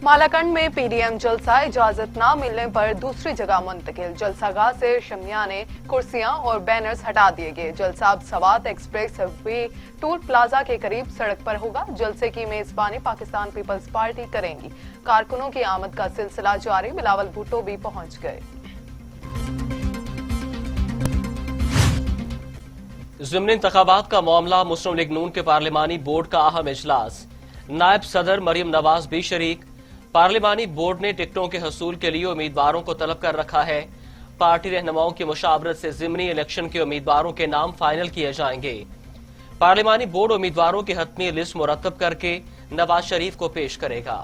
मालाकंड में पीडीएम जलसा इजाजत न मिलने पर दूसरी जगह मुंतकिल। जलसागाह से शमियाने, कुर्सियां और बैनर्स हटा दिए गए। जलसा अब Swat express way toll plaza के करीब सड़क पर होगा। जलसे की मेजबानी पाकिस्तान पीपल्स पार्टी करेंगी। कारकुनों की आमद का सिलसिला जारी। बिलावल भुट्टो भी पहुंच गए। ज़िमनी इंतखाबात का मामला। मुस्लिम लीग नून के पार्लिमानी बोर्ड का अहम इजलास। नायब सदर मरियम नवाज भी शरीक। पार्लिमानी बोर्ड ने टिकटों के हसूल के लिए उम्मीदवारों को तलब कर रखा है। पार्टी रहनुमाओं की मुशावरत से ज़िमनी इलेक्शन के उम्मीदवारों के नाम फाइनल किए जाएंगे। पार्लिमानी बोर्ड उम्मीदवारों की हतमी लिस्ट मुरतब करके नवाज शरीफ को पेश करेगा।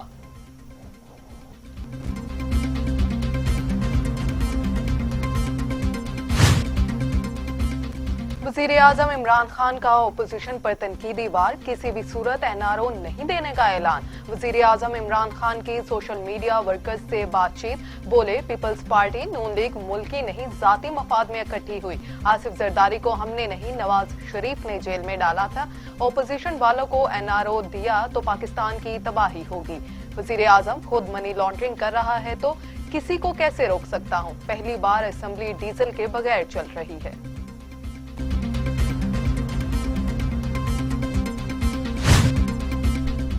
वज़ीर आज़म इमरान खान का अपोजिशन पर तनकीदी वार। किसी भी सूरत एनआरओ नहीं देने का ऐलान। वज़ीर आज़म इमरान खान की सोशल मीडिया वर्कर्स से बातचीत। बोले, पीपल्स पार्टी नून लीग मुल्की नहीं जाती मफाद में इकट्ठी हुई। आसिफ जरदारी को हमने नहीं, नवाज शरीफ ने जेल में डाला था। अपोजिशन वालों को एनआरओ दिया तो पाकिस्तान की तबाही होगी। वज़ीर आज़म खुद मनी लॉन्ड्रिंग कर रहा है तो किसी को कैसे रोक सकता हूँ। पहली बार असेंबली डीजल के बगैर चल रही है।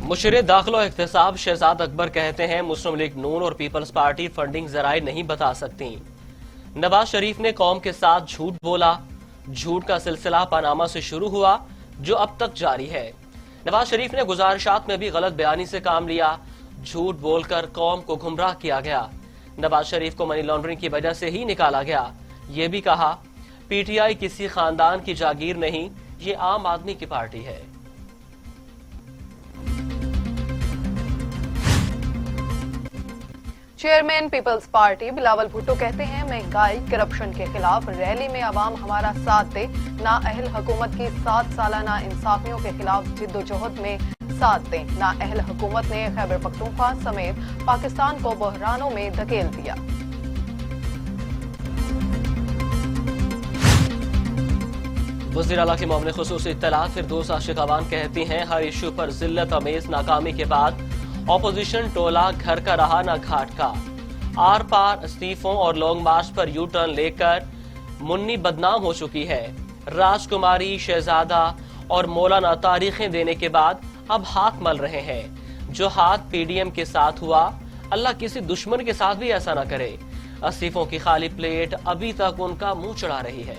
मुशीर दाखिला इख्तिसाब शहजाद अकबर कहते हैं, मुस्लिम लीग नून और पीपल्स पार्टी फंडिंग जराए नहीं बता सकती। नवाज शरीफ ने कौम के साथ झूठ बोला। झूठ का सिलसिला पनामा से शुरू हुआ जो अब तक जारी है। नवाज शरीफ ने गुजारिशात में भी गलत बयानी से काम लिया। झूठ बोलकर कौम को गुमराह किया गया। नवाज शरीफ को मनी लॉन्ड्रिंग की वजह से ही निकाला गया। ये भी कहा, पीटीआई किसी खानदान की जागीर नहीं, ये आम आदमी की पार्टी है। Chairman People's Party Bilawal Bhutto कहते हैं, महंगाई करप्शन के खिलाफ रैली में अवाम हमारा साथ दे। नाअहल हुकूमत की 7 साला ना इंसाफियों के खिलाफ जिद्दोजहद में साथ दें। नाअहल हुकूमत ने खैबर पख्तूनख्वा समेत पाकिस्तान को बहरानों में धकेल दिया। वज़ीर आला के मामले खुसूसी इत्तलात फिरदौस आशिक अवान कहती हैं, हर इशू पर जिल्लत अमेज नाकामी के बाद ऑपोजिशन टोला घर का रहा ना घाट का। आर पार इस्तीफों और लॉन्ग मार्च पर यू टर्न लेकर मुन्नी बदनाम हो चुकी है। राजकुमारी, शहजादा और मौलाना तारीखें देने के बाद अब हाथ मल रहे हैं। जो हाथ पीडीएम के साथ हुआ, अल्लाह किसी दुश्मन के साथ भी ऐसा ना करे। इस्तीफों की खाली प्लेट अभी तक उनका मुंह चढ़ा रही है।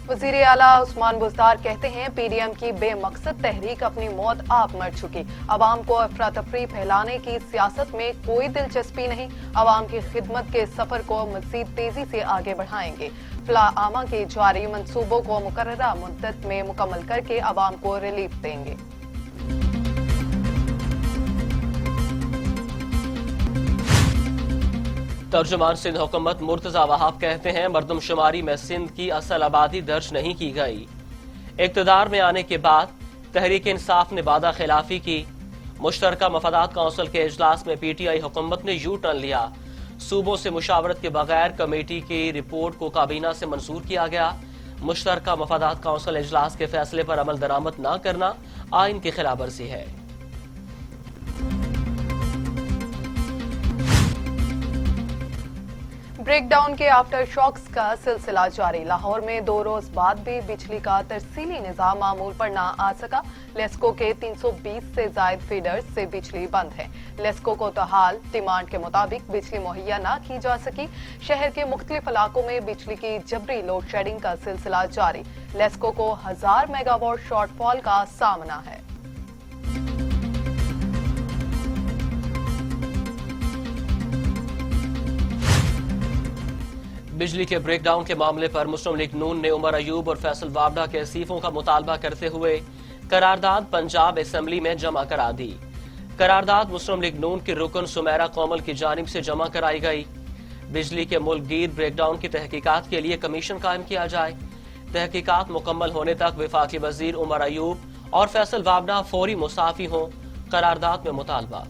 वज़ीर आला उस्मान बुज़दार कहते हैं, पीडीएम की बेमकसद तहरीक अपनी मौत आप मर चुकी। अवाम को अफरा तफरी फैलाने की सियासत में कोई दिलचस्पी नहीं। अवाम की खिदमत के सफर को मजीद तेजी से आगे बढ़ाएंगे। फलाह आमा के जारी मंसूबों को मुकर्ररा मुद्दत में मुकम्मल करके अवाम को रिलीफ देंगे। तर्जुमान सिंध हुकूमत मुर्तजा वहाब कहते हैं, मरदमशुमारी में सिंध की असल आबादी दर्ज नहीं की गई। इक़्तिदार में आने के बाद तहरीक इंसाफ ने वादा खिलाफी की। मुश्तरका मफादात काउंसिल के इजलास में पीटीआई हुकूमत ने यू टर्न लिया। सूबों से मुशावरत के बगैर कमेटी की रिपोर्ट को काबीना से मंजूर किया गया। मुश्तरका मफादात काउंसिल इजलास के फैसले पर अमल दरामद न करना आइन की खिलाफ वर्जी है। ब्रेक डाउन के आफ्टर शॉक्स का सिलसिला जारी। लाहौर में 2 रोज बाद भी बिजली का तरसीली निजाम मामूल पर ना आ सका। लेस्को के 320 से जायद फीडर्स से बिजली बंद है। लेस्को को तो हाल डिमांड के मुताबिक बिजली मुहैया ना की जा सकी। शहर के मुख्तलिफ इलाकों में बिजली की जबरी लोड शेडिंग का सिलसिला जारी। लेस्को को 1000 मेगावाट शॉर्टफॉल का सामना है। बिजली के ब्रेकडाउन के मामले पर मुस्लिम लीग नून ने उमर अयूब और फैसल वाबडा के इस्तीफों का मुतालबा करते हुए करारदाद पंजाब असेंबली में जमा करा दी। करारदाद मुस्लिम लीग नून की रुकन सुमेरा कोमल की जानिब से जमा कराई गई। बिजली के मुल्कगीर ब्रेकडाउन की तहकीकात के लिए कमीशन कायम किया जाए। तहकीकात मुकम्मल होने तक वफाकी वजीर उमर अयूब और फैसल वाबडा फौरी मुसाफी हों। करारदाद में मुतालबा।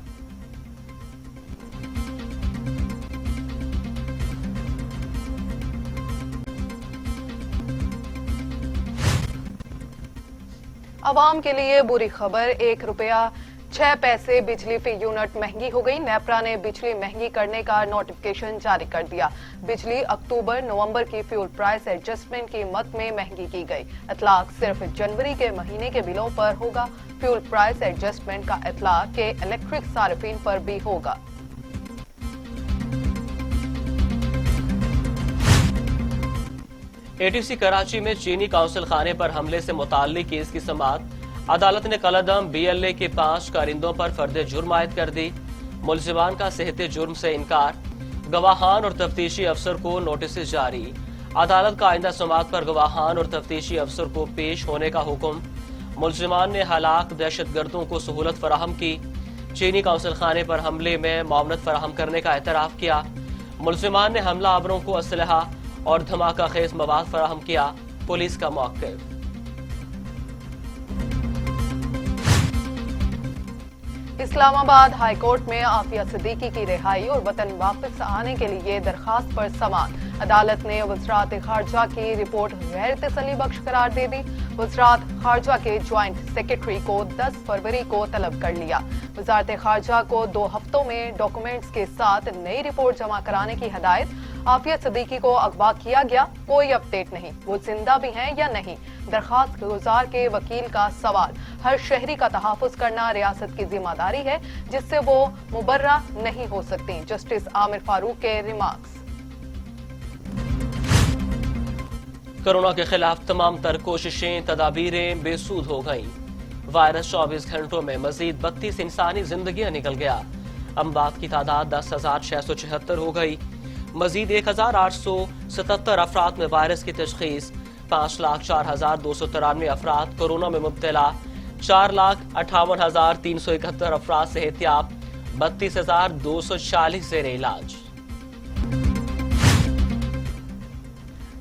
अवाम के लिए बुरी खबर, 1 रुपया 6 पैसे बिजली फी यूनिट महंगी हो गई। नेपरा ने बिजली महंगी करने का नोटिफिकेशन जारी कर दिया। बिजली अक्टूबर नवंबर की फ्यूल प्राइस एडजस्टमेंट की मद में महंगी की गई। इतलाक सिर्फ जनवरी के महीने के बिलों पर होगा। फ्यूल प्राइस एडजस्टमेंट का इतलाक के इलेक्ट्रिक सार्फिन पर भी होगा। एटीसी कराची में चीनी काउंसिल खाने पर हमले से मुताल्लिक केस की समाअत। अदालत ने कलअदम BLA के 5 कारिंदों पर फर्द जुर्म आयद कर दी। मुलजिमान का सेहते जुर्म से इनकार। गवाहान और तफ्तीशी अफसर को नोटिस जारी। अदालत का आइंदा समाअत पर गवाहान और तफ्तीशी अफसर को पेश होने का हुक्म। मुलजिमान ने हलाक दहशतगर्दों को सहूलत फराहम की। चीनी काउंसिल खाने पर हमले में मामनत फराहम करने का एतराफ किया। मुलजिमान ने हमला आवरों को असलहा और धमाका खेज मवाद फराहम किया। पुलिस का मौक़िफ़। इस्लामाबाद हाई कोर्ट में आफिया सिद्दीकी की रिहाई और वतन वापस आने के लिए दरखास्त पर समाअत। अदालत ने वज़रात खारजा की रिपोर्ट गैर तसल्ली बख्श करार दे दी। वज़रात खारजा के ज्वाइंट सेक्रेटरी को 10 फरवरी को तलब कर लिया। वज़ारत खारजा को 2 हफ्तों में डॉक्यूमेंट्स के साथ नई रिपोर्ट जमा कराने की हदायत। आफिया सिद्दीकी को अगवा किया गया, कोई अपडेट नहीं, वो जिंदा भी हैं या नहीं। दरखास्त गुजार के वकील का सवाल, हर शहरी का तहफ़्फ़ुज़ करना रियासत की जिम्मेदारी है जिससे वो मुबर्रा नहीं हो सकती। जस्टिस आमिर फारूक के रिमार्क्स। कोरोना के खिलाफ तमाम तर कोशिशें तदाबीरें बेसूद हो गईं। वायरस 24 घंटों में मजीद 32 इंसानी जिंदगियां निकल गया। अमवात की तादाद 10,676 हो गई। मजीद 1,877 अफराद में वायरस की तशखीस। 5,04,293 अफराद कोरोना में मुब्तला। 4,58,371 अफराद सेहतियाब। 32,240 ज़ेर इलाज।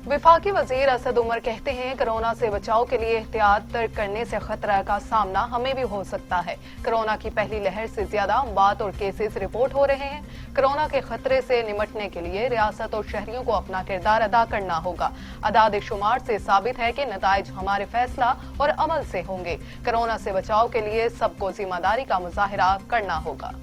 वफाकी वजीर असद उमर कहते हैं कोरोना से बचाव के लिए एहतियात तर्क करने से खतरा का सामना हमें भी हो सकता है। कोरोना की पहली लहर से ज्यादा अमवात और केसेस रिपोर्ट हो रहे हैं। कोरोना के खतरे से निमटने के लिए रियासत और शहरियों को अपना किरदार अदा करना होगा। अदाद शुमार से साबित है कि नताइज हमारे फैसला और अमल से होंगे। कोरोना से बचाव के लिए सबको जिम्मेदारी का मुजाहिरा करना होगा।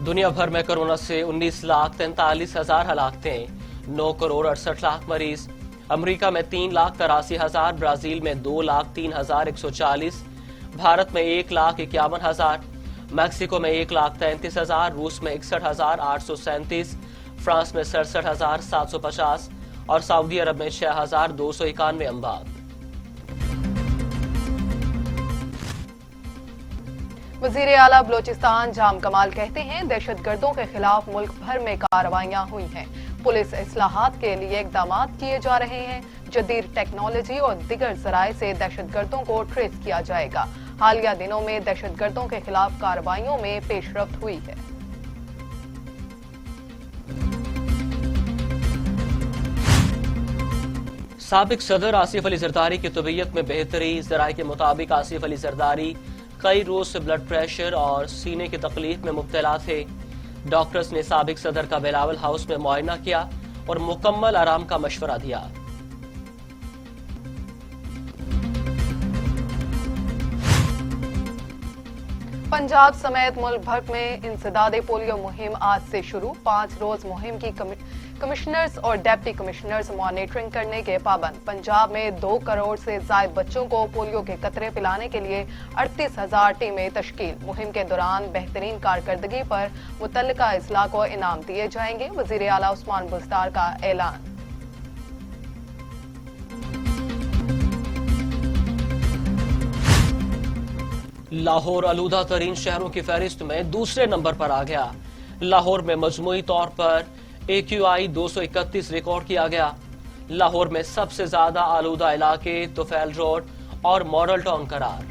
दुनिया भर में कोरोना से 19,43,000 हलाकतें, 9 करोड़ 68 लाख मरीज। अमेरिका में 3,83,000, ब्राजील में 2,03,140, भारत में 1,51,000, मैक्सिको में 1,33,000, रूस में 61,837, फ्रांस में 67,750 और सऊदी अरब में 6,291 अमवात। वजीर आला बलोचिस्तान जाम कमाल कहते हैं दहशतगर्दों के खिलाफ मुल्क भर में कार्रवाइयां हुई हैं। पुलिस इस्लाहात के लिए इकदाम किए जा रहे हैं। जदीद टेक्नोलॉजी और दिगर जराए से दहशतगर्दों को ट्रेस किया जाएगा। हालिया दिनों में दहशतगर्दों के खिलाफ कार्रवाइयों में पेशरफ्त हुई है। साबिक सदर आसिफ अली जरदारी की तबीयत में बेहतरी। जराए के मुताबिक आसिफ अली जरदारी कई रोज से ब्लड प्रेशर और सीने की तकलीफ में मुब्तला थे। डॉक्टर्स ने साबिक सदर का बिलावल हाउस में मुआयना किया और मुकम्मल आराम का मशवरा दिया। पंजाब समेत मुल्क भर में इंसदादे पोलियो मुहिम आज से शुरू। 5 रोज मुहिम की कमिश्नर्स और डिप्टी कमिश्नर्स मॉनिटरिंग करने के पाबंद। पंजाब में 2 करोड़ से ज्यादा बच्चों को पोलियो के कतरे पिलाने के लिए 38,000 टीमें तश्कील। मुहिम के दौरान बेहतरीन कारकर्दगी पर मुतल्लिका अजला को इनाम दिए जाएंगे। वजीर आला उस्मान बुज़दार का ऐलान। लाहौर आलूदा तरीन शहरों की फहरिस्त में दूसरे नंबर पर आ गया। लाहौर में मजमूई तौर पर AQI 231 रिकॉर्ड किया गया। लाहौर में सबसे ज्यादा आलूदा इलाके तुफैल रोड और मॉडल टाउन करार।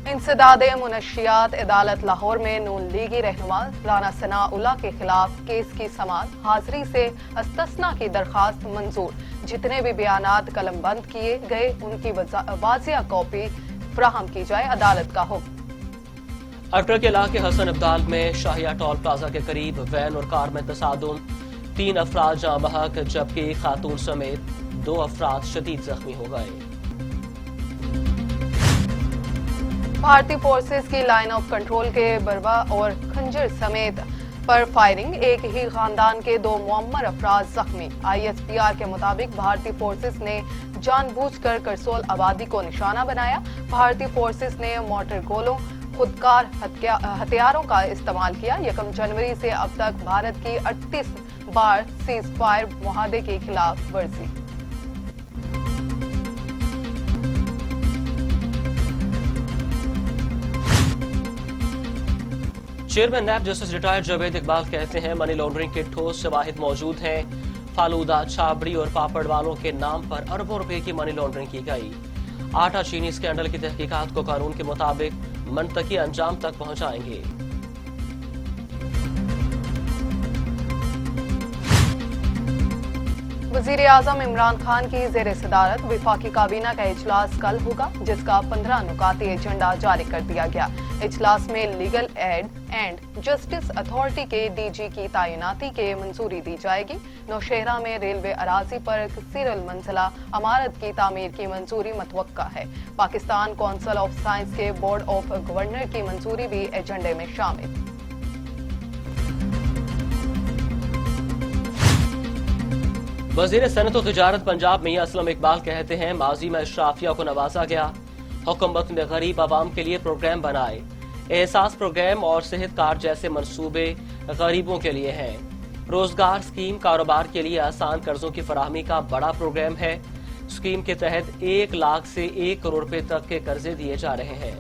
इंसदादे मुनशियात अदालत लाहौर में नून लीगी रहनुमा राना सनाउल्लाह के खिलाफ केस की समाअत। हाजिरी से अस्तस्ना की दरखास्त मंजूर। जितने भी बयानात कलमबंद किए गए उनकी वाजिया कॉपी फराहम की जाए, अदालत का हुक्म। अटर के इलाके हसन अब्दाल में शाहिया टोल प्लाजा के करीब वैन और कार में तसादुम, 3 अफराद जाँ बहक जबकि खातून समेत 2 अफराद शदीद जख्मी हो गए। भारतीय फोर्सेस की लाइन ऑफ कंट्रोल के बरवा और खंजर समेत पर फायरिंग, एक ही खानदान के 2 मुअम्मर अफराद जख्मी। ISPR के मुताबिक भारतीय फोर्सेस ने जानबूझकर करसोल आबादी को निशाना बनाया। भारतीय फोर्सेस ने मोटर गोलों, खुदकार हथियारों का इस्तेमाल किया। 1 जनवरी से अब तक भारत की 38 बार सीज फायर मुआहदे की खिलाफ वर्जी। Chairman NAB justice retired Javed Iqbal कहते हैं मनी लॉन्ड्रिंग के ठोस शवाहिद मौजूद हैं। फालूदा, छाबड़ी और पापड़ वालों के नाम पर अरबों रुपए की मनी लॉन्ड्रिंग की गई। आटा चीनी स्कैंडल की तहकीकात को कानून के मुताबिक मंतकी अंजाम तक पहुंचाएंगे। वजीर आजम इमरान खान की जेर सदारत विफाकी काबीना का इजलास कल होगा, जिसका 15 नुकाती एजेंडा जारी कर दिया गया। इजलास में legal aid and justice authority के DG की तैनाती के मंजूरी दी जाएगी। नौशहरा में रेलवे अराजी पर सीरल मंजिला इमारत की तामीर की मंजूरी मतवक्का है। पाकिस्तान काउंसिल ऑफ साइंस के बोर्ड ऑफ गवर्नर की मंजूरी भी एजेंडे में शामिल। वजीर सनत और तिजारत पंजाब मियां असलम इकबाल कहते हैं माजी में अशराफिया को नवाजा गया। हुकूमत ने गरीब आवाम के लिए प्रोग्राम बनाए। एहसास प्रोग्राम और सेहत कार्ड जैसे मंसूबे गरीबों के लिए हैं। रोजगार स्कीम कारोबार के लिए आसान कर्जों की फराहमी का बड़ा प्रोग्राम है। स्कीम के तहत 1 लाख से 1 करोड़ रुपए तक के कर्जे दिए जा रहे हैं।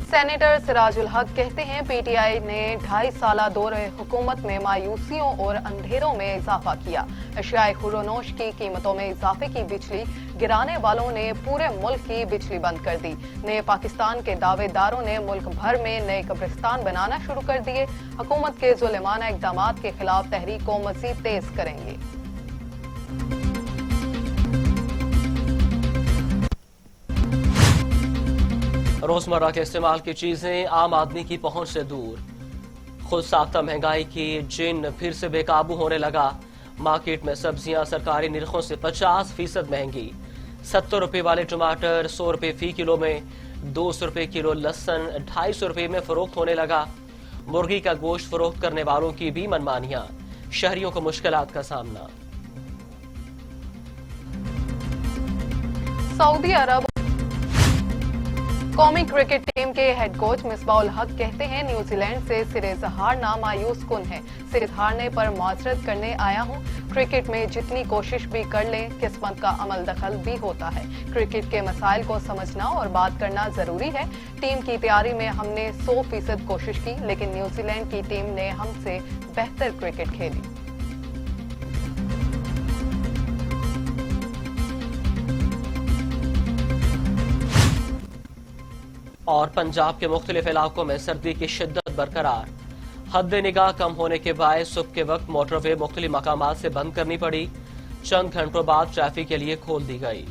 सेनेटर सिराजुल हक कहते हैं PTI ने 2.5 साला दौरे हुकूमत में मायूसियों और अंधेरों में इजाफा किया। अशियाए खुरोनोश की कीमतों में इजाफे की बिजली गिराने वालों ने पूरे मुल्क की बिजली बंद कर दी। नए पाकिस्तान के दावेदारों ने मुल्क भर में नए कब्रिस्तान बनाना शुरू कर दिए। हुकूमत के जुल्माना इक़दामात के खिलाफ तहरीक को मजीद तेज करेंगे। रोजमर्रा के इस्तेमाल की चीजें आम आदमी की पहुंच से दूर। खुद साख्ता महंगाई की जिन फिर से बेकाबू होने लगा। मार्केट में सब्जियां सरकारी निरखों से 50% महंगी। 70 रुपए वाले टमाटर 100 रुपए फी किलो में, 200 रुपए किलो लहसुन 250 रुपए में फरोख्त होने लगा। मुर्गी का गोश्त फरोख्त करने वालों की भी मनमानियां, शहरियों को मुश्किलात का सामना। सऊदी अरब कौमी क्रिकेट टीम के हेड कोच मिसबाउल हक कहते हैं न्यूजीलैंड से सीरीज हारना मायूस कुन है। सीरीज हारने पर माजरत करने आया हूं। क्रिकेट में जितनी कोशिश भी कर लें, किस्मत का अमल दखल भी होता है। क्रिकेट के मसाइल को समझना और बात करना जरूरी है। टीम की तैयारी में हमने 100% कोशिश की, लेकिन न्यूजीलैंड की टीम ने हमसे बेहतर क्रिकेट खेली। और पंजाब के मुख्तलिफ इलाकों में सर्दी की शिद्दत बरकरार। हद निगाह कम होने के बायस सुबह के वक्त मोटरवे मुख्तलिफ मकामात से बंद करनी पड़ी। चंद घंटों बाद ट्रैफिक के लिए खोल दी गई।